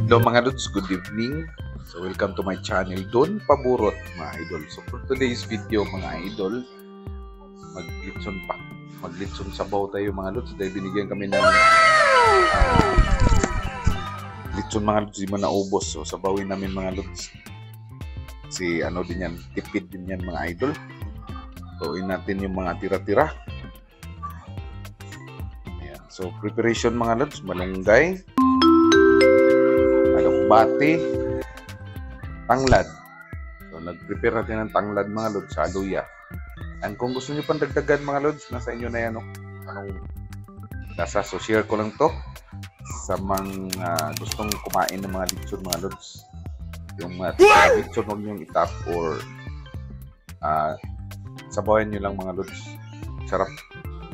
Hello mga lods, good evening. So welcome to my channel, Don Paburot mga idol. So for today's video mga idol, maglitson sabaw tayo mga lods. Dahil binigyan kami ng litson mga lods, di man naubos. So sabawin namin mga lods. Si ano din yan, tipid din yan mga idol. Tuuin natin yung mga tira-tira. Ayan. So preparation mga lods, malunggay, bati, tanglad. So, nag-prepare natin ng tanglad mga lods sa aluya. And kung gusto niyo pang dagdagan mga lods, nasa inyo na yan. Anong nasa, so share ko lang to sa mga gustong kumain ng mga litson mga lods. Yung litson huwag niyong itap or sabawan nyo lang mga lods. Sarap,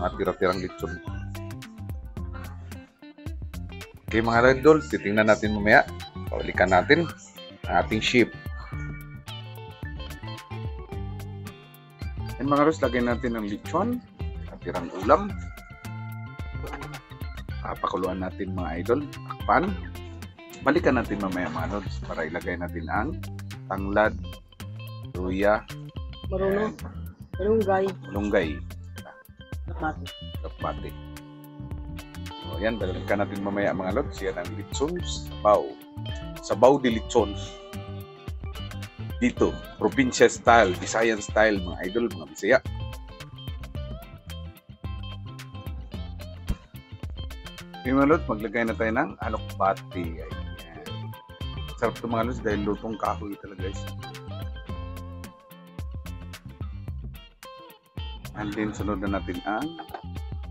mga tira-tirang litson. Okay mga idol, titingnan natin mamaya. Pabalikan natin ang ating ship. And mga lods, lagyan natin ng lechon, tirang ulam. Pakuluan natin mga idol, takpan. Balikan natin mamaya mga lods para ilagay natin ang tanglad, luya, malunggay, kapati. So yan, balikan natin mamaya mga lods. Yan ang lechon sabaw de lechon. Dito, probinsya style, Visayan style mga idol, mga Bisaya. Okay mga lods, maglagay na tayo ng alokbati. Ayan. Sarap ito mga lods dahil lutong kahoy talaga guys. And then sunod na natin ang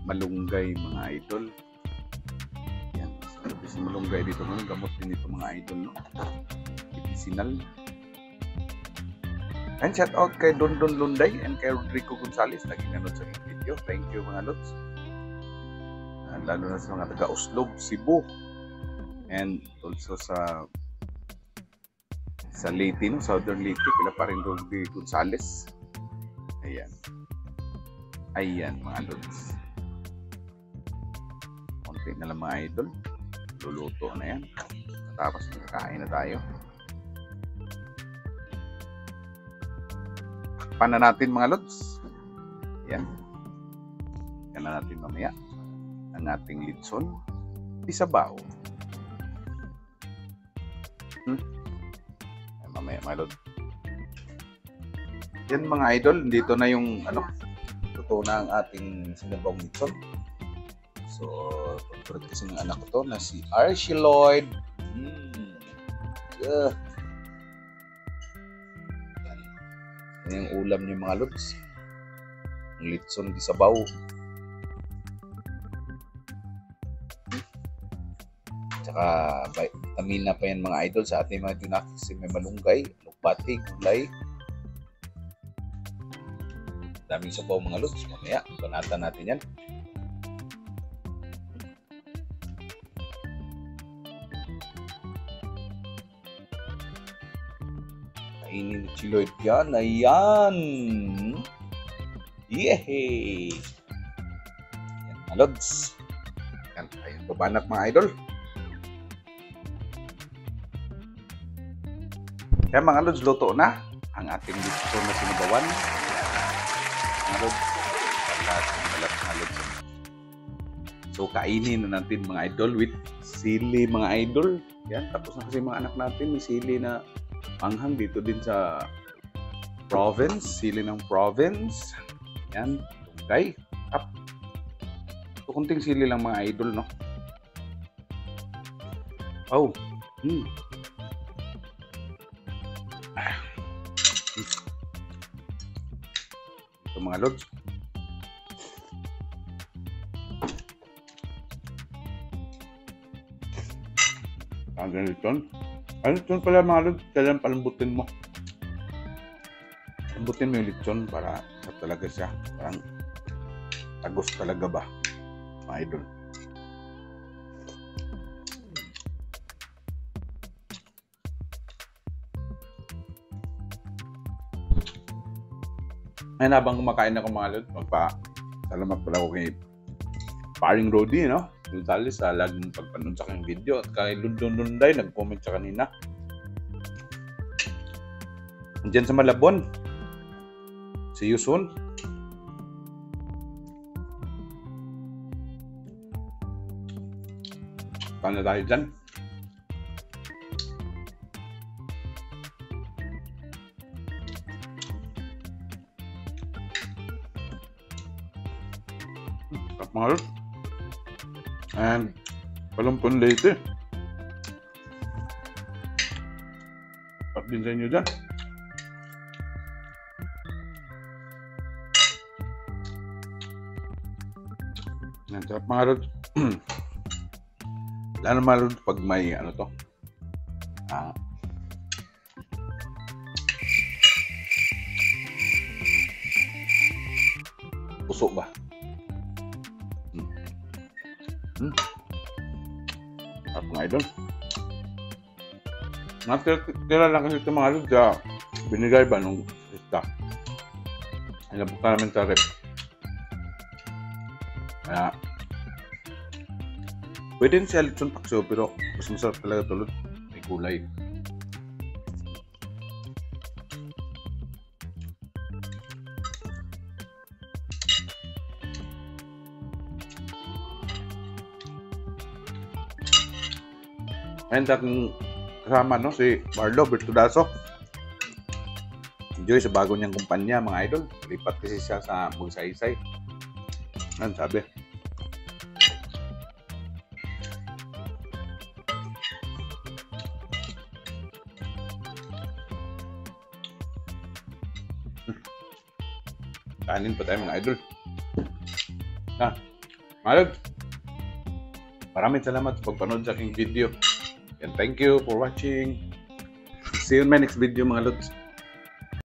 malunggay mga idol. Malunggay dito mga gamot din ito mga idol, no? Medicinal. And shout out kay Don Lunday and kay Rodrigo Gonzales naging nanood sa video. Thank you mga lods. Lalo na sa mga taga Oslob, Cebu, and also sa Leyte, no? Southern Leyte, kila pa rin Rodrigo Gonzales. Ayan mga lods. Konti na lang mga idol. Luluto na yan. Tapos kain na tayo. Takpan na natin mga lods. Yan. Yan na natin mamaya ang ating litson isabaw. Mamaya mga lods. Yan mga idol. Dito na yung luto na ang ating sinabawang litson. So, pagkaroon kasi ng anak ko to na si Archie Lloyd. Yan yung ulam niya mga lods. Ang litson di sabaw. Tsaka vitamina pa yan mga idol sa ating mga junaki kasi may malunggay, lukbati, gulay. Daming sabaw mga lods. Mamaya, banatan natin yan. Kainin si Lloyd yan. Ayan. Yehey! Ayan mga lods. Ayan, babanat mga idol. Kaya mga lods, luto na ang ating litson na sinibawan. Mga lods, balat mga lods. So, kainin na natin mga idol with sili mga idol. Yan, tapos na kasi mga anak natin, may sili na manghang dito din sa province, sili ng province. Yan, tunggay, tap. So, kunting sili lang mga idol, no? Oh, Ito mga lods. Ang ganito. Ang lechon pala mga lods, kailan palambutin mo. Lambutin mo yung lechon para talaga siya. Parang tagos talaga ba, mga idol. Ngayon habang kumakain ako mga lods, salamat pala ako kay Paring Rodi, no? Gonzales sa laging pagpanood sa aking video. At kay Lundon Lunday, nag-comment siya kanina. Diyan sa Malabon. See you soon. Paano tayo dyan? Mahal. And palumpon Leyte. Pat din sa inyo dyan. Yan, sarap mga rod. Lalo mga rod pag may ano to. Puso ba? At mga idol. Natira lang kasi ito mga idol sa binigay ba nung sista. Inabot na namin sa rep. Kaya pwede siya lechon paksiw pero mas masarap talaga tulad. May kulay. And aking kasama no, si Marlo Bertudaso. Enjoy sa bago niyang kumpanya mga idol. Lipat kasi siya sa Magsaysay. Ano sabi? Kanin pa tayo mga idol. Marlo, maraming salamat sa pagpanood sa aking video. And thank you for watching. See you in my next video mga lods.